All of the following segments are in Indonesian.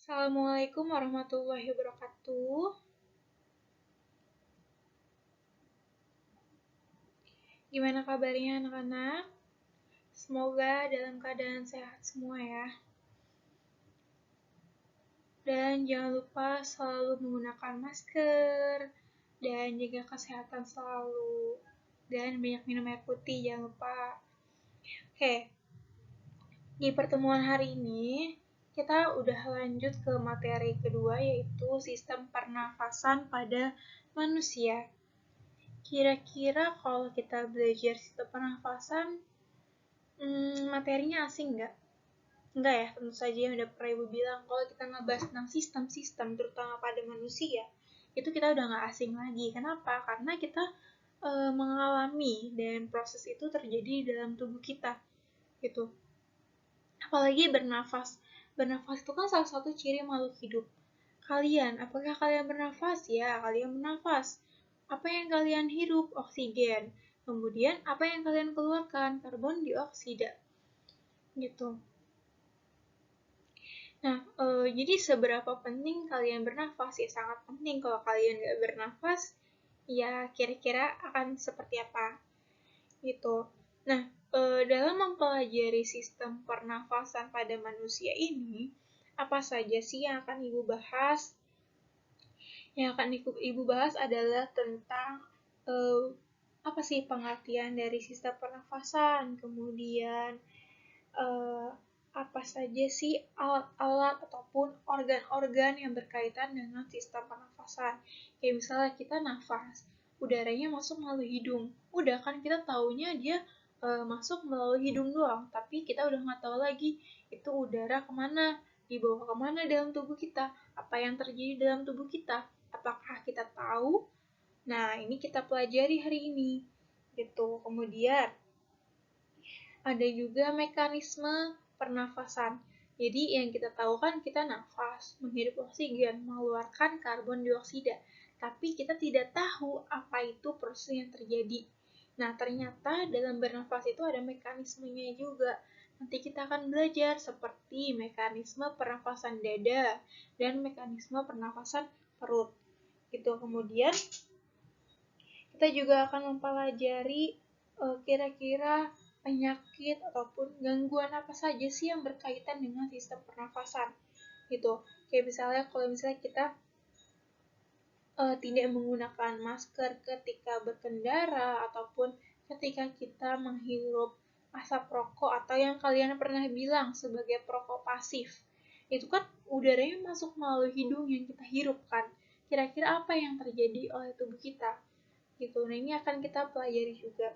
Assalamualaikum warahmatullahi wabarakatuh. Gimana kabarnya anak-anak? Semoga dalam keadaan sehat semua ya. Dan jangan lupa selalu menggunakan masker dan jaga kesehatan selalu. Dan banyak minum air putih, jangan lupa. Oke, di pertemuan hari ini kita udah lanjut ke materi kedua yaitu sistem pernafasan pada manusia. Kira-kira kalau kita belajar sistem pernafasan, materinya asing nggak? Enggak ya, tentu saja yang udah pernah Ibu bilang, kalau kita ngebahas tentang sistem-sistem, terutama pada manusia, itu kita udah nggak asing lagi. Kenapa? Karena kita mengalami dan proses itu terjadi di dalam tubuh kita. Gitu. Apalagi bernafas. Bernafas itu kan salah satu ciri makhluk hidup. Kalian, apakah kalian bernafas? Ya, kalian bernafas. Apa yang kalian hirup? Oksigen. Kemudian, apa yang kalian keluarkan? Karbon dioksida. Gitu. Nah, jadi seberapa penting kalian bernafas? Ya, sangat penting. Kalau kalian nggak bernafas, ya kira-kira akan seperti apa? Gitu. Nah, dalam mempelajari sistem pernafasan pada manusia ini, apa saja sih yang akan Ibu bahas? Yang akan Ibu bahas adalah tentang apa sih pengertian dari sistem pernafasan, kemudian apa saja sih alat-alat ataupun organ-organ yang berkaitan dengan sistem pernafasan. Kayak misalnya kita nafas, udaranya masuk melalui hidung. Udah kan kita taunya dia masuk melalui hidung doang, tapi kita udah nggak tahu lagi itu udara kemana, dibawa kemana dalam tubuh kita, apa yang terjadi dalam tubuh kita, apakah kita tahu? Nah, ini kita pelajari hari ini. Gitu. Kemudian, ada juga mekanisme pernafasan. Jadi yang kita tahu kan kita nafas, menghirup oksigen, mengeluarkan karbon dioksida. Tapi kita tidak tahu apa itu proses yang terjadi. Nah, ternyata dalam bernafas itu ada mekanismenya juga. Nanti kita akan belajar seperti mekanisme pernafasan dada dan mekanisme pernafasan perut. Gitu. Kemudian kita juga akan mempelajari kira-kira penyakit ataupun gangguan apa saja sih yang berkaitan dengan sistem pernafasan gitu. Kayak misalnya kalau misalnya kita tidak menggunakan masker ketika berkendara ataupun ketika kita menghirup asap rokok atau yang kalian pernah bilang sebagai perokok pasif. Itu kan udaranya masuk melalui hidung yang kita hirup kan. Kira-kira apa yang terjadi oleh tubuh kita? Gitu. Nah, ini akan kita pelajari juga.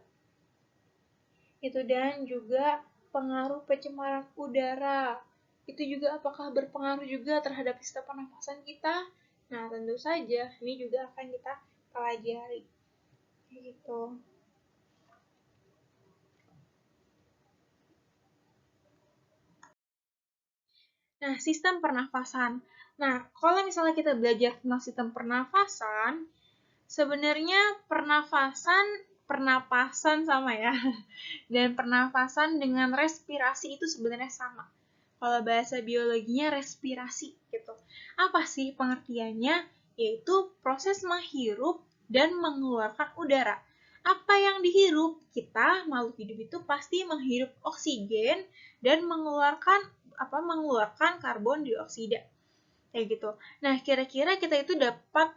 Itu dan juga pengaruh pencemaran udara. Itu juga apakah berpengaruh juga terhadap sistem pernafasan kita? Nah, tentu saja ini juga akan kita pelajari. Gitu. Nah, sistem pernafasan. Nah, kalau misalnya kita belajar tentang sistem pernafasan, sebenarnya pernapasan sama ya. Dan pernafasan dengan respirasi itu sebenarnya sama. Kalau bahasa biologinya respirasi gitu. Apa sih pengertiannya? Yaitu proses menghirup dan mengeluarkan udara. Apa yang dihirup? Kita makhluk hidup itu pasti menghirup oksigen dan mengeluarkan karbon dioksida. Kayak gitu. Nah, kira-kira kita itu dapat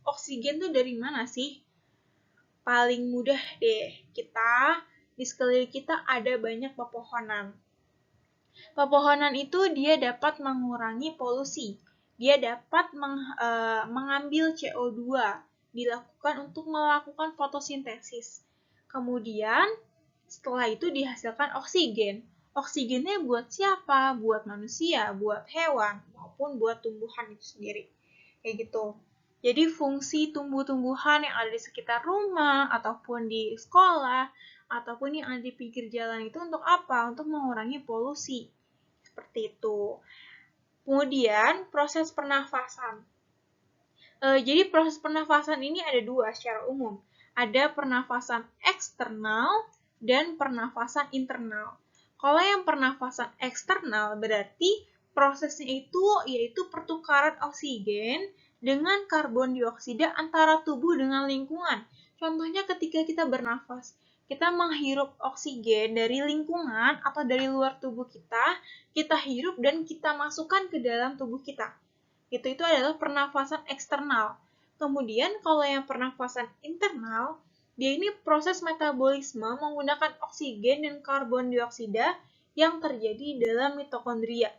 oksigen tuh dari mana sih? Paling mudah deh, di sekeliling kita ada banyak pepohonan. Pepohonan itu dia dapat mengurangi polusi. Dia dapat mengambil CO2 dilakukan untuk melakukan fotosintesis. Kemudian setelah itu dihasilkan oksigen. Oksigennya buat siapa? Buat manusia, buat hewan, maupun buat tumbuhan itu sendiri. Kayak gitu. Jadi fungsi tumbuh-tumbuhan yang ada di sekitar rumah, ataupun di sekolah, ataupun yang ada di pinggir jalan itu untuk apa? Untuk mengurangi polusi. Seperti itu. Kemudian proses pernafasan. Jadi proses pernafasan ini ada dua secara umum. Ada pernafasan eksternal dan pernafasan internal. Kalau yang pernafasan eksternal berarti Prosesnya itu yaitu pertukaran oksigen dengan karbon dioksida antara tubuh dengan lingkungan. Contohnya ketika kita bernafas, kita menghirup oksigen dari lingkungan atau dari luar tubuh kita hirup dan kita masukkan ke dalam tubuh kita. Itu adalah pernafasan eksternal. Kemudian kalau yang pernafasan internal, dia ini proses metabolisme menggunakan oksigen dan karbon dioksida yang terjadi dalam mitokondria.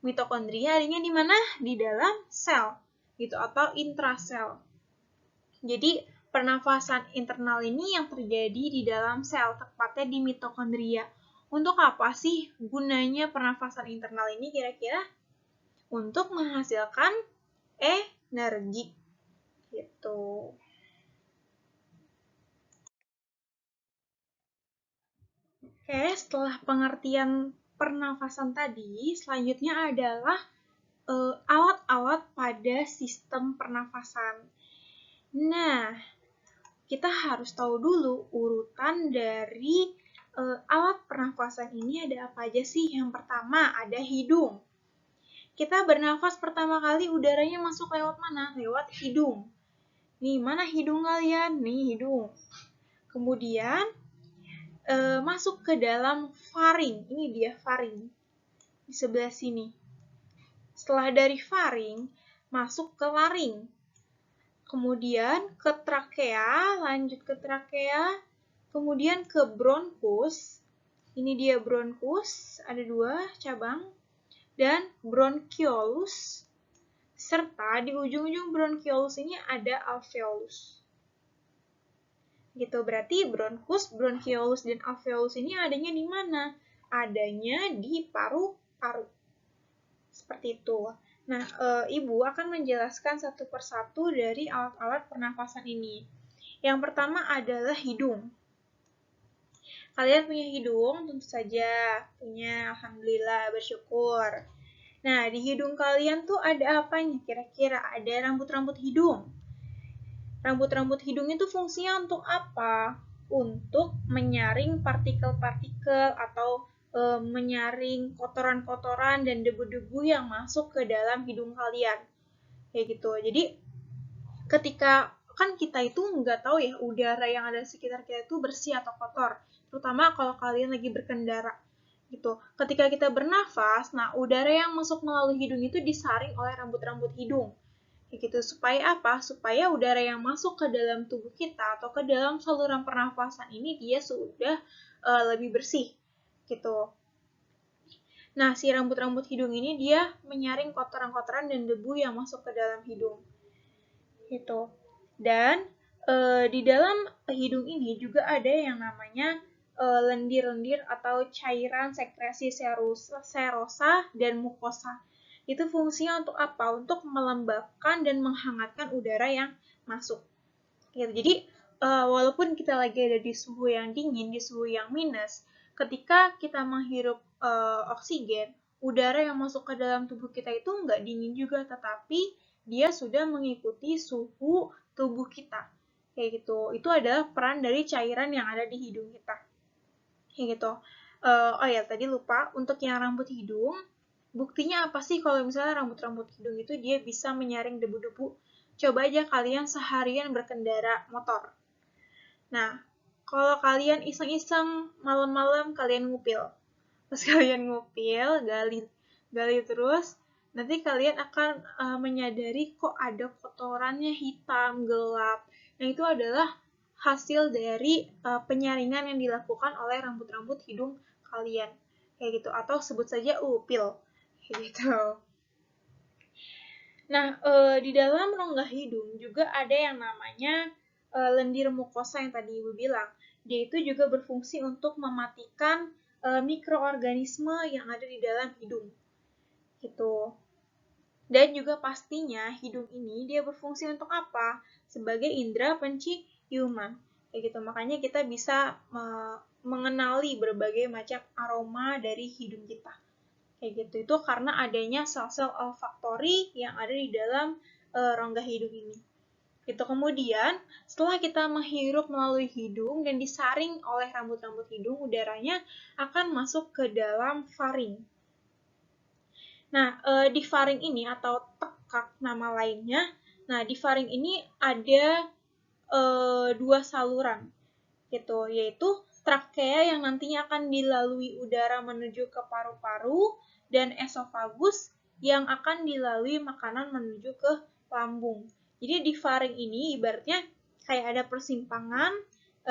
Mitokondria adanya di mana? Di dalam sel, gitu, atau intrasel. Jadi, pernafasan internal ini yang terjadi di dalam sel, tepatnya di mitokondria. Untuk apa sih gunanya pernafasan internal ini kira-kira? Untuk menghasilkan energi. Gitu. Oke, setelah pengertian pernafasan tadi, selanjutnya adalah alat-alat pada sistem pernafasan. Nah, kita harus tahu dulu urutan dari alat pernafasan ini ada apa aja sih. Yang pertama ada hidung. Kita bernafas pertama kali udaranya masuk lewat mana? Lewat hidung. Nih, mana hidung kalian? Nih, hidung. Kemudian masuk ke dalam faring. Ini dia faring. Di sebelah sini. Setelah dari faring, masuk ke laring. Kemudian ke trakea, lanjut ke trakea. Kemudian ke bronkus. Ini dia bronkus, ada 2 cabang. Dan bronchiolus. Serta di ujung-ujung bronchiolus ini ada alveolus. Gitu, berarti bronkus, bronchiolus, dan alveolus ini adanya di mana? Adanya di paru-paru. Seperti itu. Nah, Ibu akan menjelaskan satu persatu dari alat-alat pernafasan ini. Yang pertama adalah hidung. Kalian punya hidung? Tentu saja punya, alhamdulillah, bersyukur. Nah, di hidung kalian tuh ada apanya? Kira-kira ada rambut-rambut hidung. Rambut-rambut hidung itu fungsinya untuk apa? Untuk menyaring partikel-partikel atau menyaring kotoran-kotoran dan debu-debu yang masuk ke dalam hidung kalian. Kayak gitu. Jadi, ketika kan kita itu nggak tahu ya udara yang ada di sekitar kita itu bersih atau kotor. Terutama kalau kalian lagi berkendara. Gitu. Ketika kita bernafas, nah udara yang masuk melalui hidung itu disaring oleh rambut-rambut hidung. Gitu. Supaya apa? Supaya udara yang masuk ke dalam tubuh kita atau ke dalam saluran pernafasan ini dia sudah lebih bersih. Gitu. Nah, si rambut-rambut hidung ini dia menyaring kotoran-kotoran dan debu yang masuk ke dalam hidung. Gitu. Dan di dalam hidung ini juga ada yang namanya lendir-lendir atau cairan sekresi serosa dan mukosa. Itu fungsinya untuk apa? Untuk melembabkan dan menghangatkan udara yang masuk. Gitu. Jadi, walaupun kita lagi ada di suhu yang dingin, di suhu yang minus, ketika kita menghirup oksigen, udara yang masuk ke dalam tubuh kita itu nggak dingin juga, tetapi dia sudah mengikuti suhu tubuh kita. Kayak gitu. Itu adalah peran dari cairan yang ada di hidung kita. Kayak gitu. Oh ya, tadi lupa. Untuk yang rambut hidung, buktinya apa sih kalau misalnya rambut-rambut hidung itu dia bisa menyaring debu-debu? Coba aja kalian seharian berkendara motor. Nah, kalau kalian iseng-iseng malam-malam kalian ngupil. Terus kalian ngupil, gali terus, nanti kalian akan menyadari kok ada kotorannya hitam, gelap. Nah, itu adalah hasil dari penyaringan yang dilakukan oleh rambut-rambut hidung kalian. Kayak gitu, atau sebut saja upil. Kayak gitu. Nah, di dalam rongga hidung juga ada yang namanya lendir mukosa yang tadi Ibu bilang. Dia itu juga berfungsi untuk mematikan mikroorganisme yang ada di dalam hidung. Gitu. Dan juga pastinya hidung ini dia berfungsi untuk apa? Sebagai indera penciuman. Kayak gitu. Makanya kita bisa mengenali berbagai macam aroma dari hidung kita. Kayak gitu. Itu karena adanya sel-sel olfaktori yang ada di dalam rongga hidung ini. Itu kemudian setelah kita menghirup melalui hidung dan disaring oleh rambut-rambut hidung, udaranya akan masuk ke dalam faring. Nah, di faring ini atau tekak nama lainnya, nah di faring ini ada dua saluran gitu, yaitu trakea yang nantinya akan dilalui udara menuju ke paru-paru dan esofagus yang akan dilalui makanan menuju ke lambung. Jadi di faring ini ibaratnya kayak ada persimpangan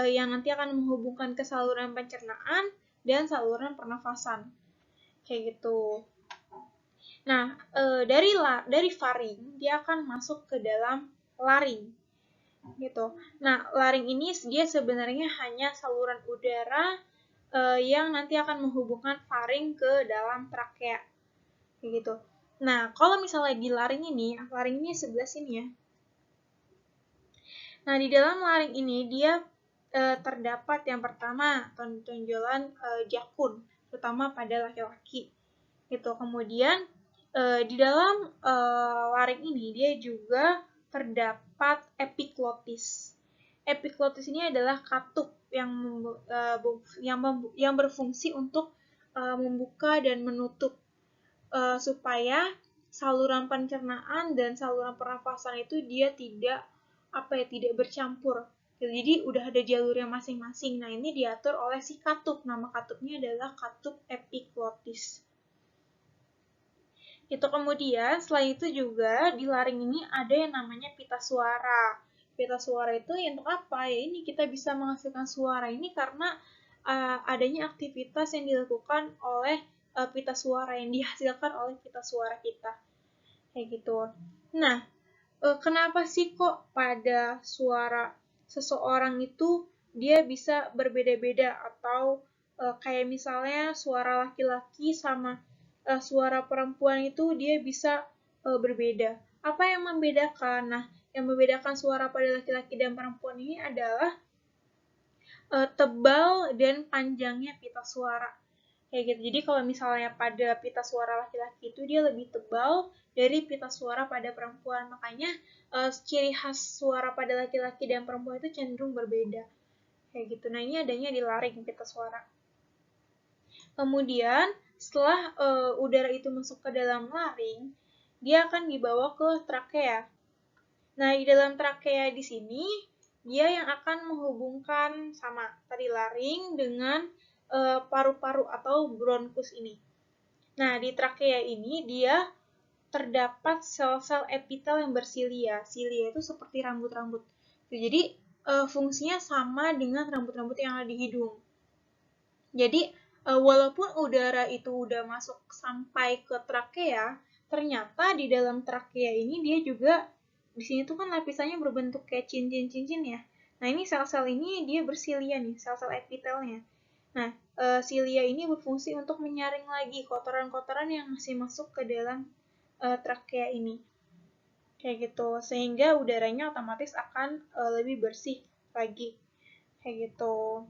yang nanti akan menghubungkan ke saluran pencernaan dan saluran pernafasan. Kayak gitu. Nah, dari faring dia akan masuk ke dalam laring gitu. Nah, laring ini dia sebenarnya hanya saluran udara yang nanti akan menghubungkan faring ke dalam trakea. Kayak gitu. Nah, kalau misalnya di laring ini sebelah sini ya. Nah, di dalam laring ini dia terdapat yang pertama tonjolan jakun, terutama pada laki-laki. Gitu. Kemudian di dalam laring ini dia juga terdapat epiglotis. Epiglotis ini adalah katup yang berfungsi untuk membuka dan menutup supaya saluran pencernaan dan saluran pernafasan itu dia tidak bercampur. Jadi udah ada jalurnya masing-masing. Nah, ini diatur oleh si katup. Nama katupnya adalah katup epiglotis. Itu kemudian selain itu juga di laring ini ada yang namanya pita suara. Pita suara itu untuk apa? Ya ini kita bisa menghasilkan suara ini karena adanya aktivitas yang dilakukan oleh pita suara yang dihasilkan oleh pita suara kita. Kayak gitu. Nah, kenapa sih kok pada suara seseorang itu dia bisa berbeda-beda atau kayak misalnya suara laki-laki sama suara perempuan itu dia bisa berbeda. Apa yang membedakan? Nah, yang membedakan suara pada laki-laki dan perempuan ini adalah tebal dan panjangnya pita suara. Kayak gitu. Jadi kalau misalnya pada pita suara laki-laki itu dia lebih tebal dari pita suara pada perempuan. Makanya ciri khas suara pada laki-laki dan perempuan itu cenderung berbeda. Kayak gitu. Nah, ini adanya di laring pita suara. Kemudian setelah udara itu masuk ke dalam laring, dia akan dibawa ke trakea. Nah, di dalam trakea di sini dia yang akan menghubungkan sama tadi laring dengan paru-paru atau bronkus ini. Nah, di trakea ini dia terdapat sel-sel epitel yang bersilia. Silia itu seperti rambut-rambut. Jadi fungsinya sama dengan rambut-rambut yang ada di hidung. Jadi walaupun udara itu udah masuk sampai ke trakea, ternyata di dalam trakea ini dia juga di sini tuh kan lapisannya berbentuk kayak cincin-cincin ya. Nah, ini sel-sel ini dia bersilia nih, sel-sel epitelnya. Nah, silia ini berfungsi untuk menyaring lagi kotoran-kotoran yang masih masuk ke dalam trakea ini. Kayak gitu, sehingga udaranya otomatis akan lebih bersih lagi. Kayak gitu.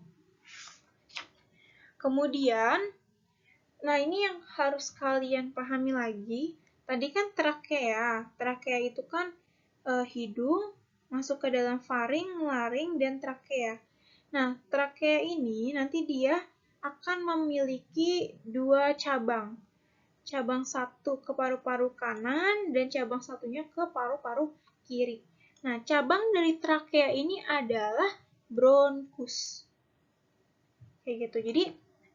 Kemudian, nah ini yang harus kalian pahami lagi. Tadi kan trakea. Trakea itu kan hidung, masuk ke dalam faring, laring, dan trakea. Nah, trakea ini nanti dia akan memiliki dua cabang. Cabang satu ke paru-paru kanan dan cabang satunya ke paru-paru kiri. Nah, cabang dari trakea ini adalah bronkus. Kayak gitu. Jadi,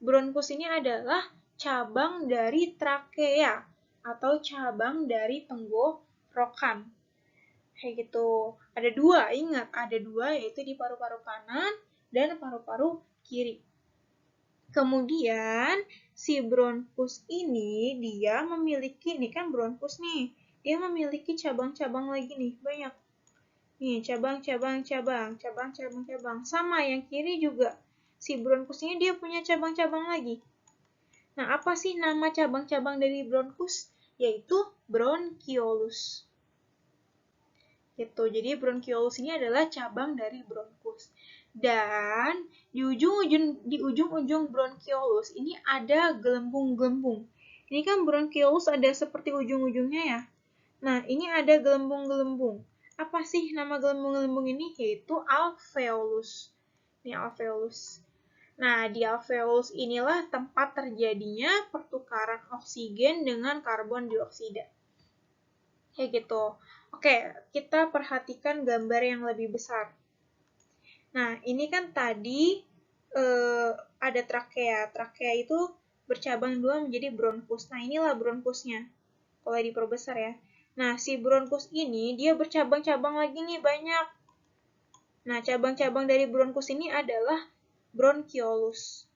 bronkus ini adalah cabang dari trakea atau cabang dari tenggorokan. Kayak gitu. Ada dua, ingat, ada dua yaitu di paru-paru kanan dan paru-paru kiri. Kemudian si bronkus ini dia memiliki, ini kan bronkus nih, dia memiliki cabang-cabang lagi nih, banyak. Nih, cabang-cabang. Sama yang kiri juga. Si bronkus ini dia punya cabang-cabang lagi. Nah, apa sih nama cabang-cabang dari bronkus? Yaitu bronchiolus. Gitu. Jadi bronchiolus ini adalah cabang dari bronkus. Dan di ujung-ujung bronchiolus ini ada gelembung-gelembung. Ini kan bronchiolus ada seperti ujung-ujungnya ya. Nah, ini ada gelembung-gelembung. Apa sih nama gelembung-gelembung ini? Yaitu alveolus. Ini alveolus. Nah, di alveolus inilah tempat terjadinya pertukaran oksigen dengan karbon dioksida. Kayak gitu. Oke, kita perhatikan gambar yang lebih besar. Nah, ini kan tadi ada trakea. Trakea itu bercabang dua menjadi bronkus. Nah, inilah bronkusnya. Kalau diperbesar ya. Nah, si bronkus ini dia bercabang-cabang lagi nih banyak. Nah, cabang-cabang dari bronkus ini adalah bronkiolus.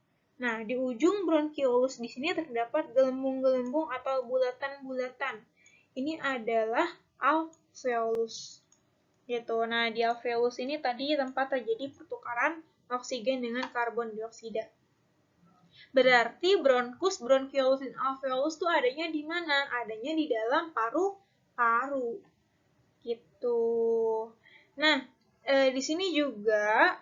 Nah, di ujung bronkiolus di sini terdapat gelembung-gelembung atau bulatan-bulatan. Ini adalah alveolus. Gitu. Nah, di alveolus ini tadi tempat terjadi pertukaran oksigen dengan karbon dioksida. Berarti bronkus, bronkiolus, dan alveolus itu adanya di mana? Adanya di dalam paru-paru. Gitu. Nah, di sini juga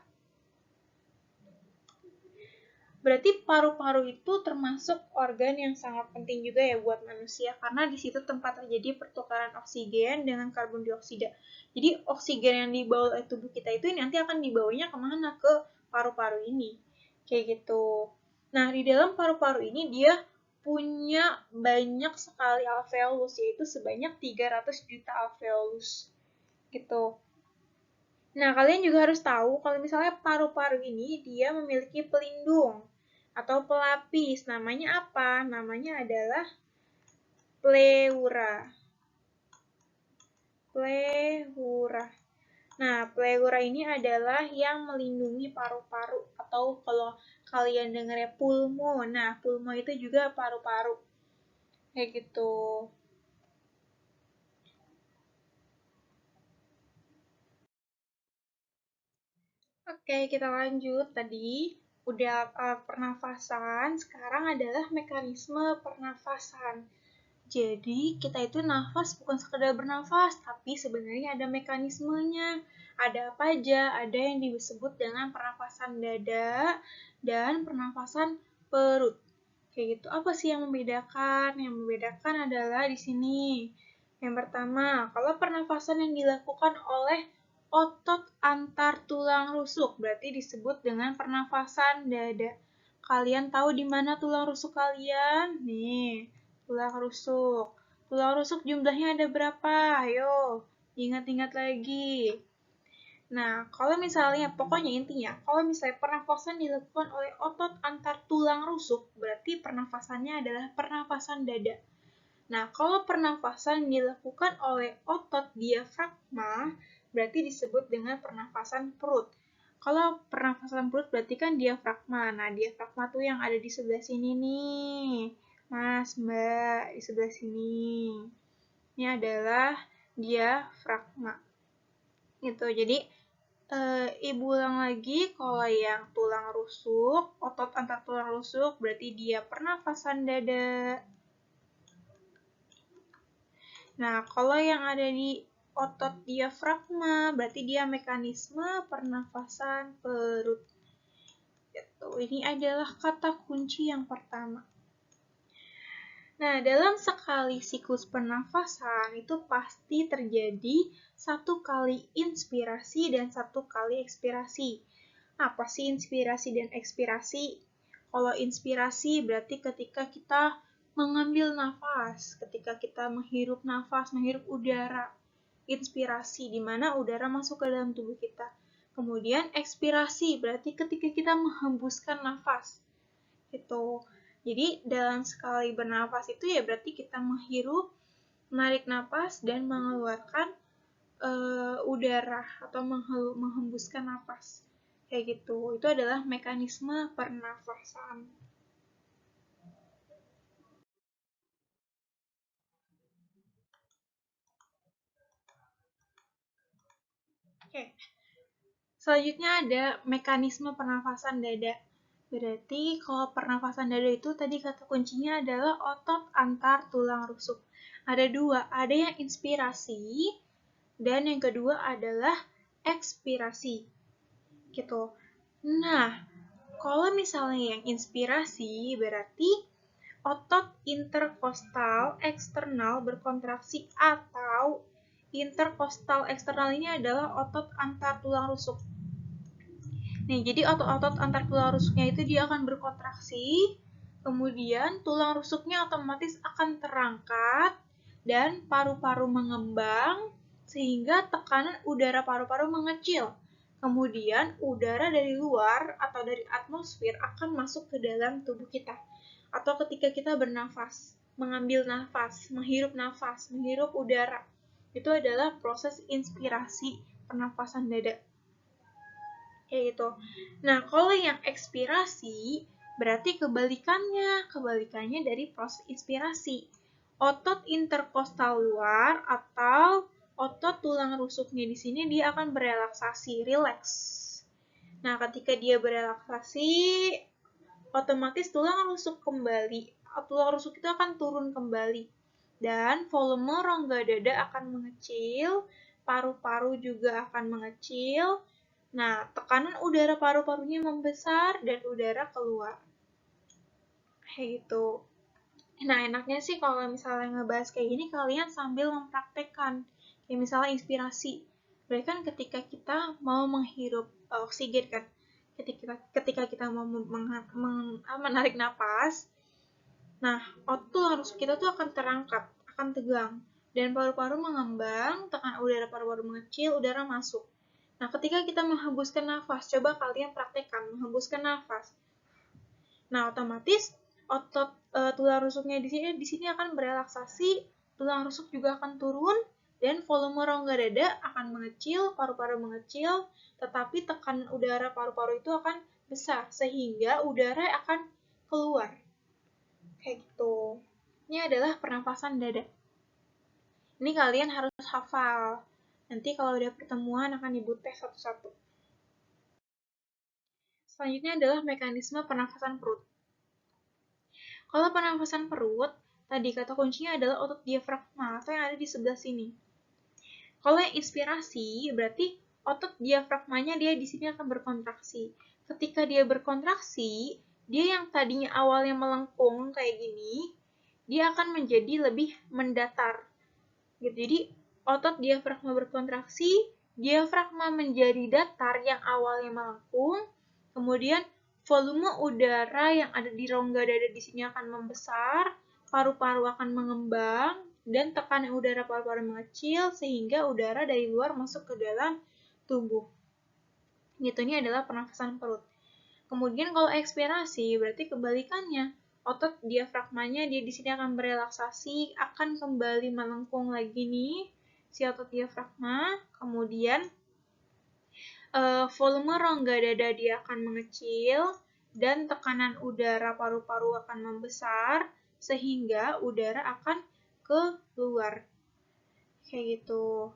berarti paru-paru itu termasuk organ yang sangat penting juga ya buat manusia karena di situ tempat terjadi pertukaran oksigen dengan karbon dioksida. Jadi oksigen yang dibawa oleh tubuh kita itu nanti akan dibawanya kemana? Ke paru-paru ini. Kayak gitu. Nah, di dalam paru-paru ini dia punya banyak sekali alveolus, yaitu sebanyak 300 juta alveolus. Gitu. Nah, kalian juga harus tahu kalau misalnya paru-paru ini dia memiliki pelindung atau pelapis. Namanya apa? Namanya adalah pleura. Pleura. Nah, pleura ini adalah yang melindungi paru-paru atau kalau kalian dengarnya pulmo. Nah, pulmo itu juga paru-paru. Kayak gitu. Oke, kita lanjut. Tadi udah pernafasan, sekarang adalah mekanisme pernafasan. Jadi, kita itu nafas bukan sekedar bernafas, tapi sebenarnya ada mekanismenya. Ada apa aja? Ada yang disebut dengan pernafasan dada dan pernafasan perut. Kayak gitu. Apa sih yang membedakan? Yang membedakan adalah di sini. Yang pertama, kalau pernafasan yang dilakukan oleh otot antar tulang rusuk, berarti disebut dengan pernafasan dada. Kalian tahu di mana tulang rusuk kalian? Nih, tulang rusuk. Tulang rusuk jumlahnya ada berapa? Ayo, ingat-ingat lagi. Nah, kalau misalnya, pokoknya intinya, kalau misalnya pernafasan dilakukan oleh otot antar tulang rusuk, berarti pernafasannya adalah pernafasan dada. Nah, kalau pernafasan dilakukan oleh otot diafragma, berarti disebut dengan pernafasan perut. Kalau pernafasan perut berarti kan diafragma. Nah, diafragma tuh yang ada di sebelah sini nih. Mas, Mbak, di sebelah sini. Ini adalah diafragma. Gitu. Jadi, Ibu ulang lagi, kalau yang tulang rusuk, otot antar tulang rusuk, berarti dia pernafasan dada. Nah, kalau yang ada di otot diafragma, berarti dia mekanisme pernafasan perut. Gitu. Ini adalah kata kunci yang pertama. Nah, dalam sekali siklus pernafasan itu pasti terjadi satu kali inspirasi dan satu kali ekspirasi. Apa sih inspirasi dan ekspirasi? Kalau inspirasi berarti ketika kita mengambil nafas, ketika kita menghirup nafas, menghirup udara. Inspirasi, di mana udara masuk ke dalam tubuh kita. Kemudian ekspirasi, berarti ketika kita menghembuskan nafas. Gitu. Jadi dalam sekali bernafas itu ya berarti kita menghirup, menarik nafas, dan mengeluarkan udara atau menghembuskan nafas. Kayak gitu. Itu adalah mekanisme pernafasan. Oke. Selanjutnya ada mekanisme pernafasan dada. Berarti kalau pernafasan dada itu tadi kata kuncinya adalah otot antar tulang rusuk. Ada dua, ada yang inspirasi dan yang kedua adalah ekspirasi. Gitu. Nah, kalau misalnya yang inspirasi berarti otot interkostal eksternal berkontraksi atau interkostal eksternal ini adalah otot antar tulang rusuk. Nih, jadi otot-otot antar tulang rusuknya itu dia akan berkontraksi, kemudian tulang rusuknya otomatis akan terangkat, dan paru-paru mengembang, sehingga tekanan udara paru-paru mengecil. Kemudian udara dari luar atau dari atmosfer akan masuk ke dalam tubuh kita. Atau ketika kita bernafas, mengambil nafas, menghirup udara. Itu adalah proses inspirasi pernafasan dada. Kayak gitu. Nah, kalau yang ekspirasi berarti kebalikannya dari proses inspirasi. Otot interkostal luar atau otot tulang rusuknya di sini dia akan berelaksasi, rileks. Nah, ketika dia berelaksasi, otomatis tulang rusuk itu akan turun kembali. Dan volume rongga dada akan mengecil, paru-paru juga akan mengecil. Nah, tekanan udara paru-parunya membesar dan udara keluar. Kayak gitu. Nah, enaknya sih kalau misalnya ngebahas kayak gini, kalian sambil mempraktekkan. Kayak misalnya inspirasi. Berarti kan ketika kita mau menghirup oksigen kan, ketika kita mau menarik napas, nah, otot rusuk kita tuh akan terangkat, akan tegang. Dan paru-paru mengembang, tekanan udara paru-paru mengecil, udara masuk. Nah, ketika kita menghembuskan nafas, coba kalian praktekkan menghembuskan nafas. Nah, otomatis otot tulang rusuknya di sini akan berelaksasi, tulang rusuk juga akan turun, dan volume rongga dada akan mengecil, paru-paru mengecil, tetapi tekanan udara paru-paru itu akan besar, sehingga udara akan keluar. Kayak gitu. Ini adalah pernapasan dada. Ini kalian harus hafal. Nanti kalau udah pertemuan akan ibu tes satu-satu. Selanjutnya adalah mekanisme pernafasan perut. Kalau pernafasan perut, tadi kata kuncinya adalah otot diafragma atau yang ada di sebelah sini. Kalau yang inspirasi, berarti otot diafragmanya dia di sini akan berkontraksi. Ketika dia berkontraksi, dia yang tadinya awalnya melengkung kayak gini, dia akan menjadi lebih mendatar. Jadi otot diafragma berkontraksi, diafragma menjadi datar yang awalnya melengkung, kemudian volume udara yang ada di rongga dada di sini akan membesar, paru-paru akan mengembang, dan tekanan udara paru-paru mengecil sehingga udara dari luar masuk ke dalam tubuh. Gitu, ini adalah pernafasan perut. Kemudian kalau ekspirasi berarti kebalikannya. Otot diafragmanya dia di sini akan berelaksasi, akan kembali melengkung lagi nih si otot diafragma. Kemudian volume rongga dada dia akan mengecil dan tekanan udara paru-paru akan membesar sehingga udara akan keluar. Kayak gitu.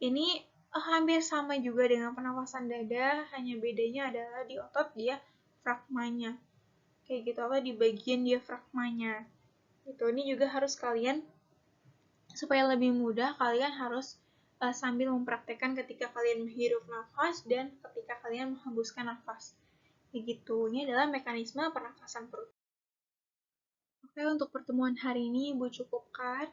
Ini hampir sama juga dengan pernafasan dada, hanya bedanya adalah di otot diafragmanya. Kayak gitu, atau di bagian diafragmanya. Gitu. Ini juga harus kalian, supaya lebih mudah, kalian harus sambil mempraktekkan ketika kalian menghirup nafas dan ketika kalian menghembuskan nafas. Kayak gitu. Ini adalah mekanisme pernafasan perut. Oke, untuk pertemuan hari ini Ibu cukupkan.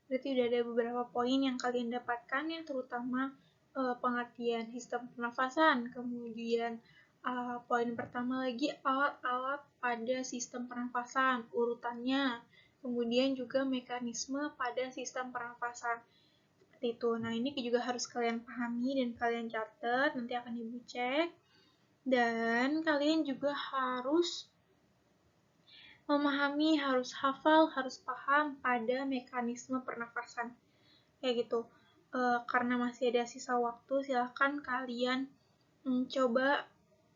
Berarti udah ada beberapa poin yang kalian dapatkan ya, terutama pengertian sistem pernafasan, kemudian poin pertama lagi alat-alat pada sistem pernafasan, urutannya, kemudian juga mekanisme pada sistem pernafasan. Seperti itu. Nah, ini juga harus kalian pahami dan kalian catat, nanti akan Ibu cek. Dan kalian juga harus memahami, harus hafal, harus paham pada mekanisme pernafasan. Kayak gitu. Karena masih ada sisa waktu, silahkan kalian coba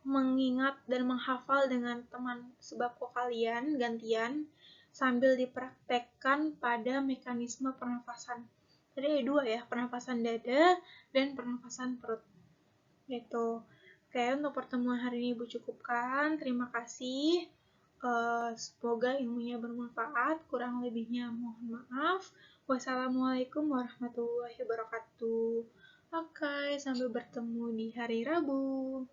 mengingat dan menghafal dengan teman sebabku kalian gantian sambil dipraktekkan pada mekanisme pernafasan. Tadi ada dua ya, pernafasan dada dan pernafasan perut. Gitu. Oke, untuk pertemuan hari ini Ibu cukupkan. Terima kasih. Semoga ilmunya bermanfaat. Kurang lebihnya mohon maaf. Wassalamualaikum warahmatullahi wabarakatuh. Oke, sampai bertemu di hari Rabu.